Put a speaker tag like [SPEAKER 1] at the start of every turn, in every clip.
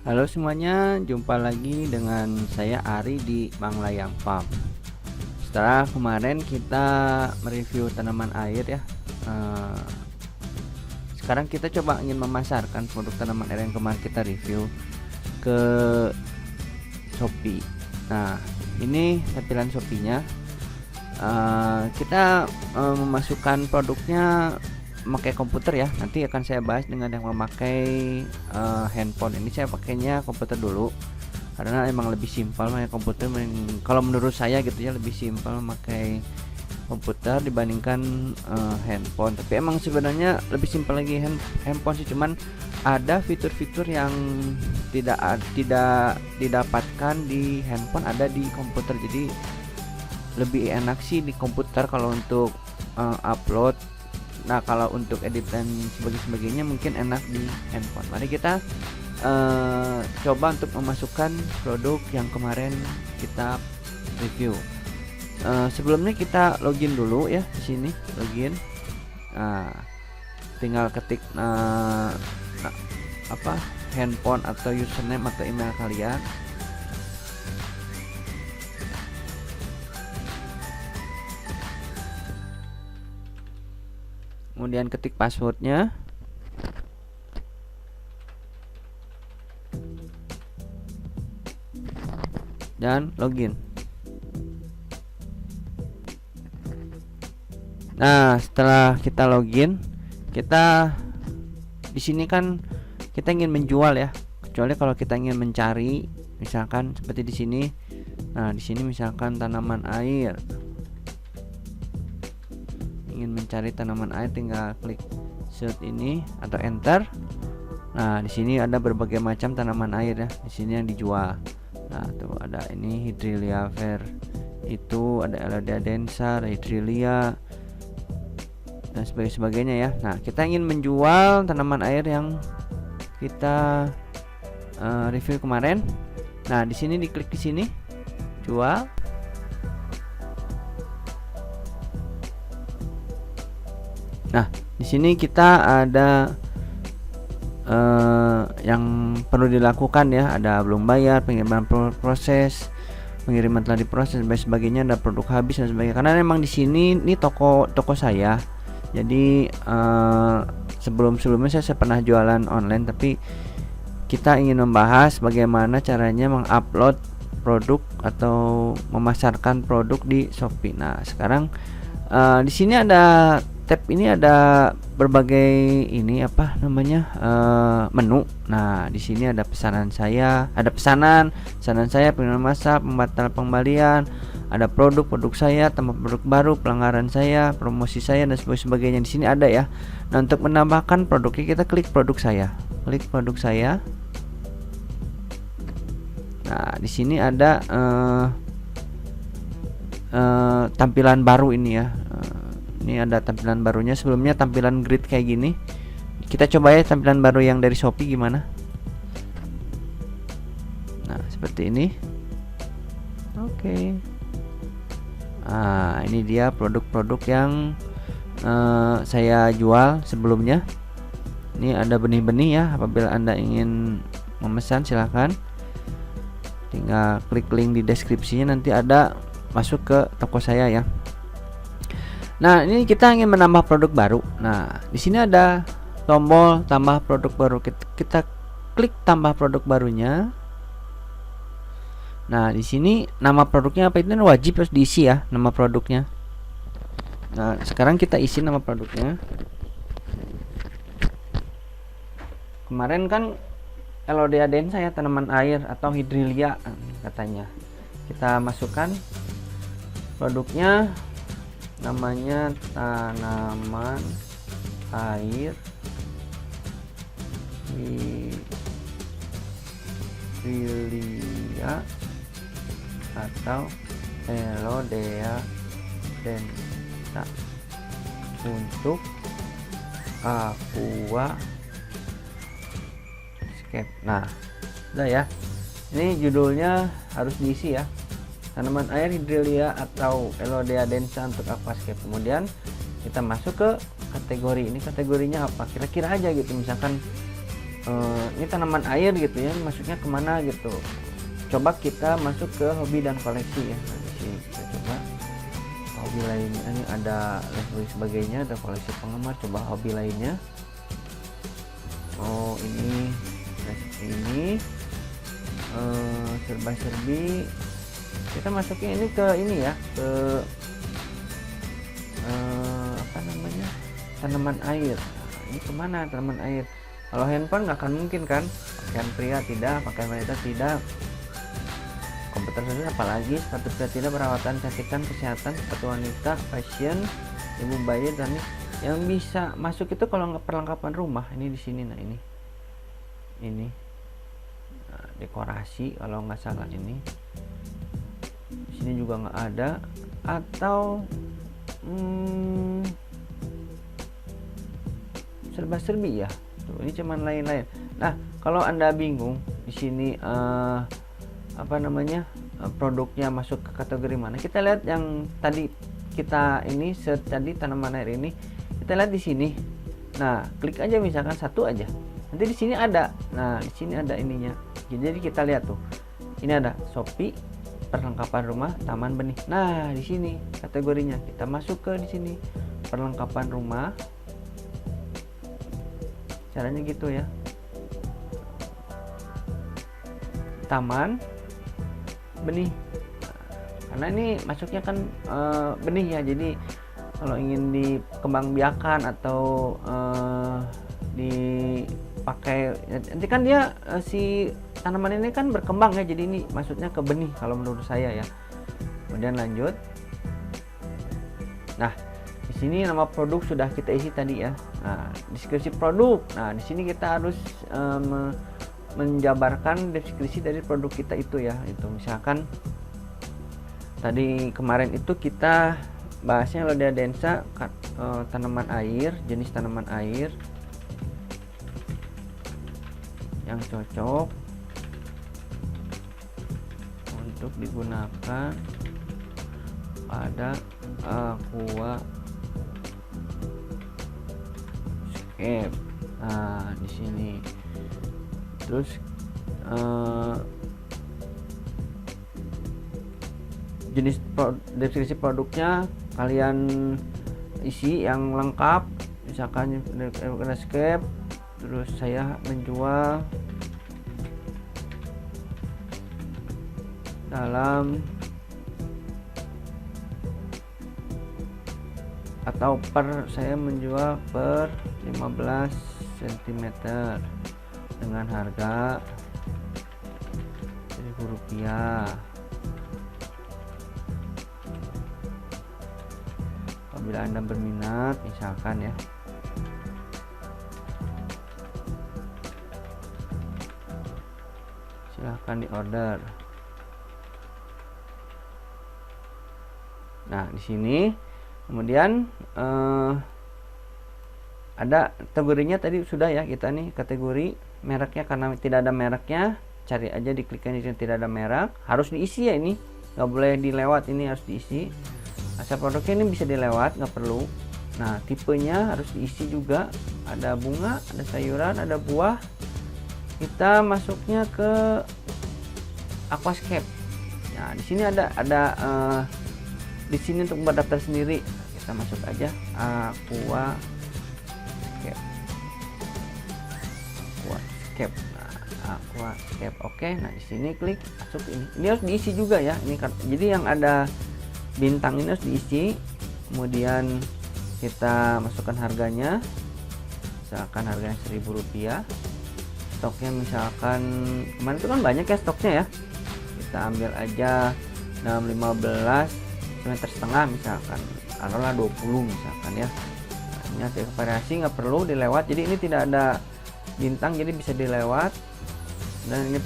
[SPEAKER 1] Halo semuanya, jumpa lagi dengan saya Ari di Mang Layang Farm. Setelah kemarin kita mereview tanaman air ya, sekarang kita coba ingin memasarkan produk tanaman air yang kemarin kita review ke Shopee. Nah, ini tampilan Shopee-nya. Kita memasukkan produknya memakai komputer ya. Nanti akan saya bahas dengan yang memakai handphone. Ini saya pakainya komputer dulu karena emang lebih simpel memakai komputer. Kalau menurut saya gitu ya, lebih simpel memakai komputer dibandingkan handphone. Tapi emang sebenarnya lebih simpel lagi handphone sih, cuman ada fitur-fitur yang tidak didapatkan di handphone, ada di komputer. Jadi lebih enak sih di komputer kalau untuk upload. Nah, kalau untuk edit dan sebagainya mungkin enak di handphone. Mari kita coba untuk memasukkan produk yang kemarin kita review. Sebelumnya kita login dulu ya di sini, login. Nah, tinggal ketik handphone atau username atau email kalian. Kemudian ketik passwordnya, dan login. Nah, setelah kita login, kita di sini kan kita ingin menjual ya. Kecuali kalau kita ingin mencari, misalkan seperti di sini. Nah, di sini misalkan tanaman air. Ingin mencari tanaman air, tinggal klik search ini atau enter. Nah, di sini ada berbagai macam tanaman air ya. Di sini yang dijual. Nah, tuh ada ini Hydrelia ver, itu ada Elodea densa, ada Hydrelia dan sebagainya ya. Nah, kita ingin menjual tanaman air yang kita review kemarin. Nah, di sini diklik di sini, jual. Nah, di sini kita ada yang perlu dilakukan ya. Ada belum bayar, pengiriman proses, pengiriman telah diproses dan sebagainya, ada produk habis dan sebagainya. Karena memang di sini ini toko saya. Jadi sebelumnya saya pernah jualan online, tapi kita ingin membahas bagaimana caranya mengupload produk atau memasarkan produk di Shopee. Nah, sekarang di sini ada tab ini, ada berbagai ini menu. Nah, di sini ada pesanan saya, pengiriman massal, pembatal pembalian, ada produk saya, tambah produk baru, pelanggaran saya, promosi saya dan sebagainya. Di sini ada ya. Nah, untuk menambahkan produknya kita klik produk saya. Nah, di sini ada tampilan baru ini ya. Ini ada tampilan barunya. Sebelumnya tampilan grid kayak gini. Kita coba ya tampilan baru yang dari Shopee gimana. Nah, seperti ini. Oke. Nah, ini dia produk-produk yang saya jual sebelumnya. Ini ada benih-benih ya. Apabila Anda ingin memesan, silahkan tinggal klik link di deskripsinya, nanti ada masuk ke toko saya ya. Nah, ini kita ingin menambah produk baru. Nah, di sini ada tombol tambah produk baru. Kita klik tambah produk barunya. Nah, di sini nama produknya apa, itu wajib harus diisi ya, nama produknya. Nah, sekarang kita isi nama produknya. Kemarin kan Elodea densa ya, tanaman air atau Hydrelia katanya. Kita masukkan produknya, namanya tanaman air Hydrelia atau Elodea densa untuk aquascape. Nah, udah ya. Ini judulnya harus diisi ya. Tanaman air Hydrelia atau Elodea densa untuk aquascape. Kemudian kita masuk ke kategori. Ini kategorinya apa? Kira-kira aja gitu. Misalkan ini tanaman air gitu ya, masuknya kemana gitu. Coba kita masuk ke hobi dan koleksi ya. Nah, di sini kita coba hobi lainnya, ini ada lain sebagainya, ada koleksi penggemar. Coba hobi lainnya. Oh ini serba-serbi. Kita masukin ini ke ini ya, ke apa namanya, tanaman air. Nah, ini kemana tanaman air? Kalau handphone nggak akan mungkin kan, pakaian pria tidak, pakaian wanita tidak, komputer saja apalagi, sepatu pria tidak, perawatan kecantikan, kesehatan, sepatu wanita, fashion, ibu bayi, dan yang bisa masuk itu kalau nggak perlengkapan rumah. Ini di sini, nah ini nah, dekorasi kalau nggak salah, ini di sini juga nggak ada, atau serba-serbi ya. Tuh, ini cuman lain-lain. Nah, kalau Anda bingung di sini apa namanya, produknya masuk ke kategori mana, kita lihat yang tadi kita ini search tadi, tanaman air ini, kita lihat di sini. Nah, klik aja misalkan satu aja. Nanti di sini ada. Nah, di sini ada ininya. Jadi kita lihat tuh. Ini ada Shopee, perlengkapan rumah, taman benih. Nah, di sini kategorinya. Kita masuk ke di sini, perlengkapan rumah. Caranya gitu ya, taman benih. Karena ini masuknya kan benih ya, jadi kalau ingin dikembangbiakan atau dipakai nanti kan dia si tanaman ini kan berkembang ya, jadi ini maksudnya ke benih kalau menurut saya ya. Kemudian lanjut. Nah, di sini nama produk sudah kita isi tadi ya. Nah, deskripsi produk. Nah, di sini kita harus menjabarkan deskripsi dari produk kita itu ya. Itu misalkan tadi kemarin itu kita bahasnya Lodeadensa, tanaman air, jenis tanaman air yang cocok untuk digunakan pada aquascape. Nah, di sini terus jenis deskripsi produknya kalian isi yang lengkap, misalkan aquascape. Terus saya menjual dalam atau per, saya menjual per 15 cm dengan harga Rp1.000. Apabila Anda berminat misalkan ya, silahkan di order. Nah, di sini kemudian ada kategorinya tadi sudah ya, kita nih kategori mereknya, karena tidak ada mereknya cari aja, diklikkan di sini tidak ada merek, harus diisi ya, ini nggak boleh dilewat, ini harus diisi. Asal produknya ini bisa dilewat, nggak perlu. Nah, tipenya harus diisi juga, ada bunga, ada sayuran, ada buah. Kita masuknya ke aquascape. Nah, di sini ada di sini untuk berdaftar sendiri. Kita masuk aja aquascape. Nah, aquascape. Oke, nah di sini klik masuk ini. Ini harus diisi juga ya. Ini kan jadi yang ada bintang ini harus diisi. Kemudian kita masukkan harganya. Misalkan harganya Rp1.000. Stoknya misalkan kemarin itu kan banyak ya stoknya ya. Kita ambil aja 15 cm misalkan, taruhlah 20 misalkan ya. Nah, ini variasi, nggak perlu dilewat, jadi ini tidak ada bintang jadi bisa dilewat. Dan ini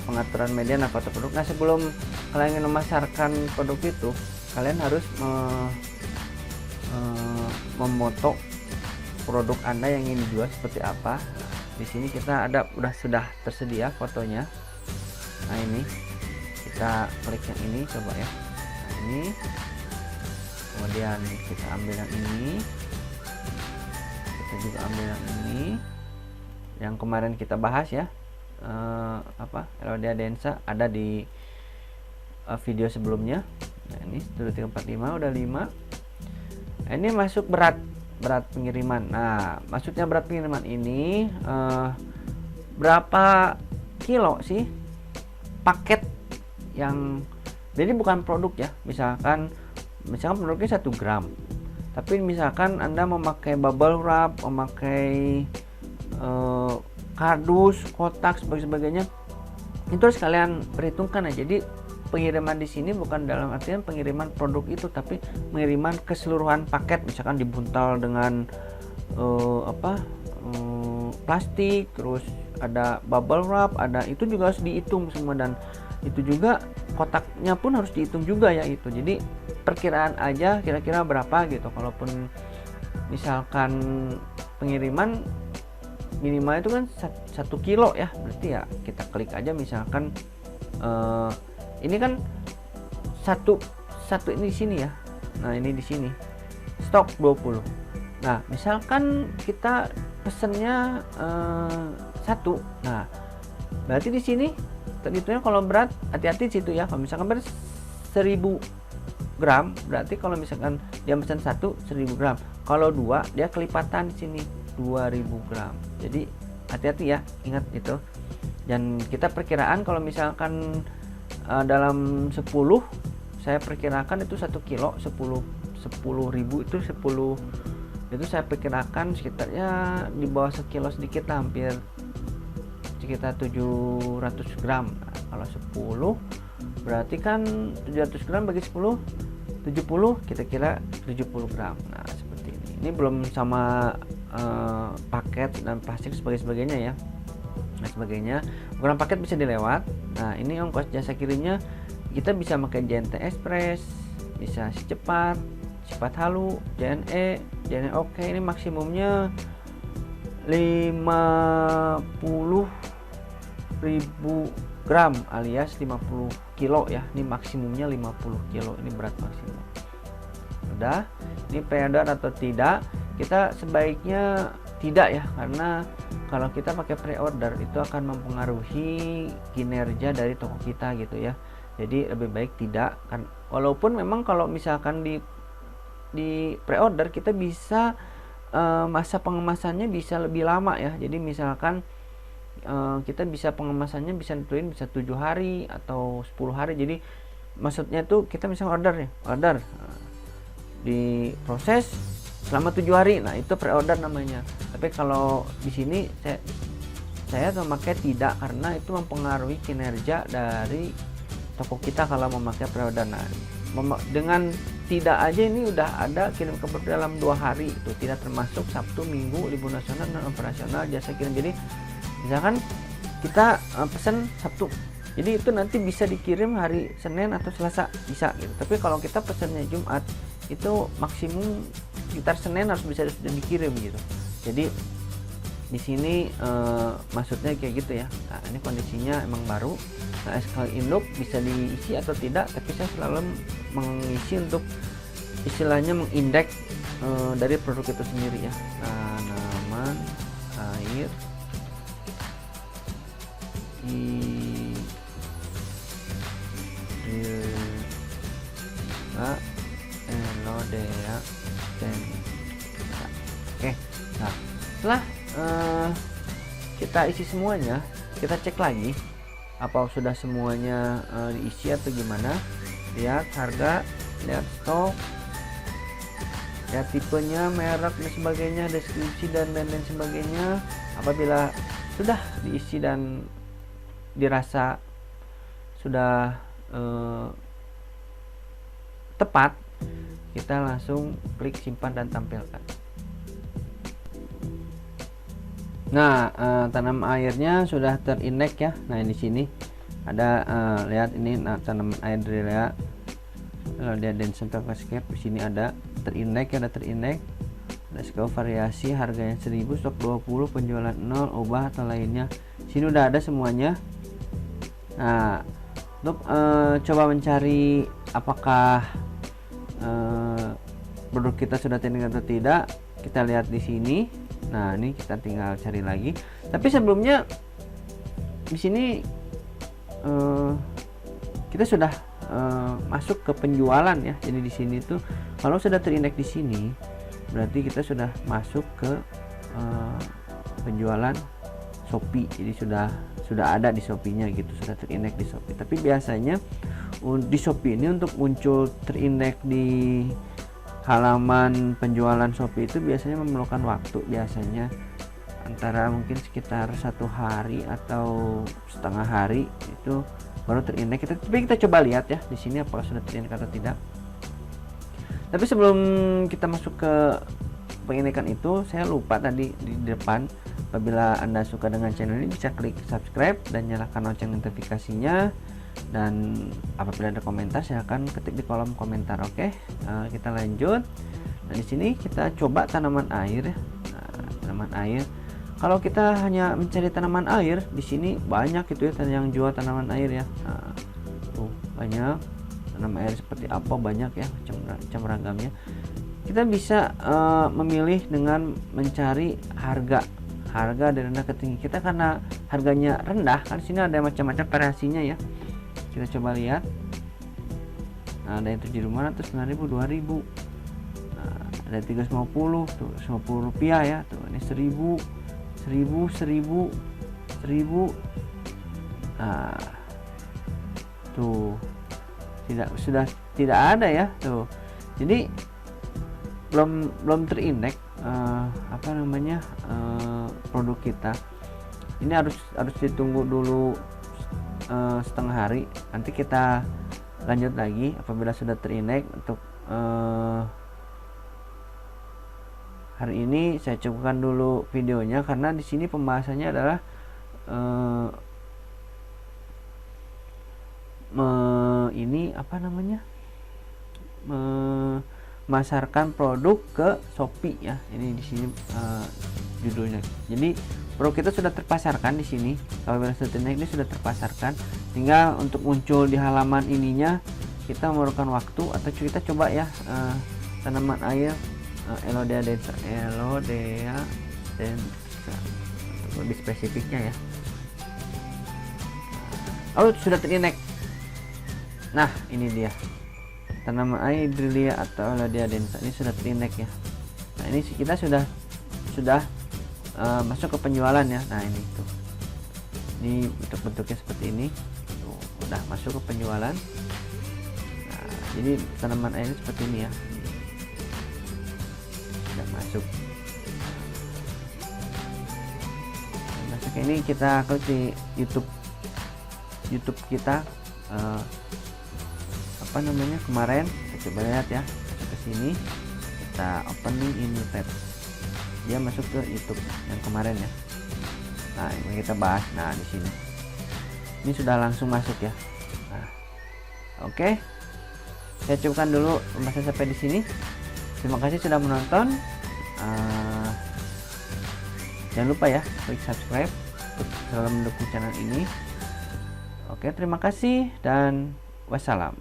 [SPEAKER 1] pengaturan media dan foto produk. Nah, sebelum kalian ingin memasarkan produk itu, kalian harus memoto produk Anda yang ingin dijual seperti apa. Di sini kita ada sudah tersedia fotonya. Nah, ini kita klik yang ini coba ya. Nah, ini kemudian kita ambil yang ini, kita juga ambil yang ini, yang kemarin kita bahas ya, Elodea densa ada di video sebelumnya. Nah ini 345 udah 5. Nah, ini masuk berat pengiriman. Nah maksudnya berat pengiriman ini berapa kilo sih paket yang, jadi bukan produk ya, misalkan produknya 1 gram, tapi misalkan Anda memakai bubble wrap, memakai kardus, kotak, sebagainya, itu harus kalian perhitungkan ya. Jadi pengiriman di sini bukan dalam artian pengiriman produk itu, tapi pengiriman keseluruhan paket, misalkan dibuntal dengan plastik, terus ada bubble wrap, ada, itu juga harus dihitung semua, dan itu juga kotaknya pun harus dihitung juga ya itu. Jadi perkiraan aja kira-kira berapa gitu. Kalaupun misalkan pengiriman minimal itu kan 1 kilo ya, berarti ya kita klik aja misalkan ini kan satu ini di sini ya. Nah ini di sini stok 20. Nah misalkan kita pesennya 1, nah berarti di sini terhitungnya kalau berat, hati-hati situ ya. Kalau misalkan berat 1000 gram, berarti kalau misalkan dia pesan 1000 gram, kalau 2 dia kelipatan di sini 2000 gram. Jadi hati-hati ya, ingat itu. Dan kita perkiraan kalau misalkan dalam 10, saya perkirakan itu 1 kilo 10.000 itu 10 itu saya perkirakan sekitarnya di bawah sekilo sedikit, hampir sekitar 700 gram. Nah, kalau 10 berarti kan 700 gram bagi 10 70, kita kira 70 gram. Nah seperti ini. Ini belum sama paket dan plastik sebagainya ya. Nah sebagainya, ukuran paket bisa dilewat. Nah ini ongkos jasa kirimnya kita bisa pakai JNT Express, bisa si cepat halu, JNE oke. Ini maksimumnya 50.000 gram alias 50 kilo ya. Ini maksimumnya 50 kilo, ini berat maksimum. Udah, ini pre-order atau tidak? Kita sebaiknya tidak ya, karena kalau kita pakai pre-order itu akan mempengaruhi kinerja dari toko kita gitu ya. Jadi lebih baik tidak kan, walaupun memang kalau misalkan di pre-order kita bisa masa pengemasannya bisa lebih lama ya. Jadi misalkan kita bisa pengemasannya bisa tentuin bisa 7 hari atau 10 hari. Jadi maksudnya tuh kita misalnya order diproses selama 7 hari. Nah itu pre-order namanya. Tapi kalau di sini saya memakai tidak, karena itu mempengaruhi kinerja dari toko kita kalau memakai pre-order. Nah dengan tidak aja ini udah ada kirim kabar dalam 2 hari, itu tidak termasuk Sabtu, Minggu, libur nasional dan operasional jasa kirim. Jadi misalkan kita pesan Sabtu, jadi itu nanti bisa dikirim hari Senin atau Selasa bisa gitu. Tapi kalau kita pesannya Jumat, itu maksimum sekitar Senin harus bisa sudah dikirim gitu. Jadi di sini maksudnya kayak gitu ya. Nah ini kondisinya emang baru. Nah SKU induk bisa diisi atau tidak, tapi saya selalu mengisi untuk istilahnya mengindeks dari produk itu sendiri ya. Tanaman air Elodea densa. Oke, nah setelah kita isi semuanya, kita cek lagi apa sudah semuanya diisi atau gimana. Lihat harga, lihat stok, lihat tipenya, merek dan sebagainya, deskripsi dan lain sebagainya. Apabila sudah diisi dan dirasa sudah tepat, kita langsung klik simpan dan tampilkan. Nah tanam airnya sudah terindeks ya. Nah di sini ada lihat ini, tanaman air Drea Elodea densa Pavascape. Di sini ada terindeks, ada SKU variasi, harganya 1000, stok 20, penjualan 0, ubah atau lainnya. Sini udah ada semuanya. Nah untuk coba mencari apakah produk kita sudah terindeks atau tidak, kita lihat di sini. Nah ini kita tinggal cari lagi. Tapi sebelumnya di sini kita sudah masuk ke penjualan ya. Jadi di sini tuh kalau sudah terindeks di sini berarti kita sudah masuk ke penjualan Shopee. Jadi sudah ada di Shopee-nya gitu, sudah terindeks di Shopee. Tapi biasanya di Shopee ini untuk muncul terindeks di halaman penjualan Shopee itu biasanya memerlukan waktu, biasanya antara mungkin sekitar 1 hari atau setengah hari itu baru terindeks. Tapi kita coba lihat ya di sini apakah sudah terindeks atau tidak. Tapi sebelum kita masuk ke pengindeksan itu, saya lupa tadi di depan, apabila Anda suka dengan channel ini bisa klik subscribe dan nyalakan lonceng notifikasinya, dan apabila ada komentar silahkan ketik di kolom komentar. Oke, kita lanjut. Nah, di sini kita coba tanaman air. Nah, tanaman air, kalau kita hanya mencari tanaman air di sini banyak itu ya yang jual tanaman air ya. Nah, tuh banyak tanaman air seperti apa, banyak ya macam ragamnya. Kita bisa memilih dengan mencari harga dari rendah ke tinggi. Kita karena harganya rendah kan, sini ada macam-macam variasinya ya. Kita coba lihat. Nah, ada yang 7.500, 9.000, 2.000. Nah, ada 350 tuh, 50 rupiah ya. Tuh, ini 1.000, 1.000, 1.000, 1.000. Nah, tuh sudah tidak ada ya tuh. Jadi belum terindeks produk kita. Ini harus ditunggu dulu setengah hari. Nanti kita lanjut lagi apabila sudah terindeks. Untuk hari ini saya cukupkan dulu videonya karena di sini pembahasannya adalah memasarkan produk ke Shopee ya. Ini di sini judulnya. Jadi produk kita sudah terpasarkan di sini. Apabila sudah terindeks ini sudah terpasarkan. Tinggal untuk muncul di halaman ininya kita memerlukan waktu. Atau kita coba ya tanaman air Elodea densa, lebih spesifiknya ya. Oh, sudah terindeks. Nah, ini dia tanaman air Hydrelia atau Elodea densa, ini sudah terindeks ya. Nah, ini kita sudah masuk ke penjualan ya. Nah, ini tuh, ini bentuknya seperti ini tuh, udah masuk ke penjualan. Nah, jadi tanaman air seperti ini ya, udah masuk. Masuk ini kita klik di YouTube kita kemarin. Kita coba lihat ya, masuk ke sini, kita opening ini tab, dia masuk ke YouTube yang kemarin ya. Nah, ini kita bahas. Nah, di sini ini sudah langsung masuk ya. Nah, oke, saya cukupkan dulu pembahasan sampai di sini. Terima kasih sudah menonton. Jangan lupa ya klik subscribe untuk selalu mendukung channel ini. Oke, terima kasih dan wassalam.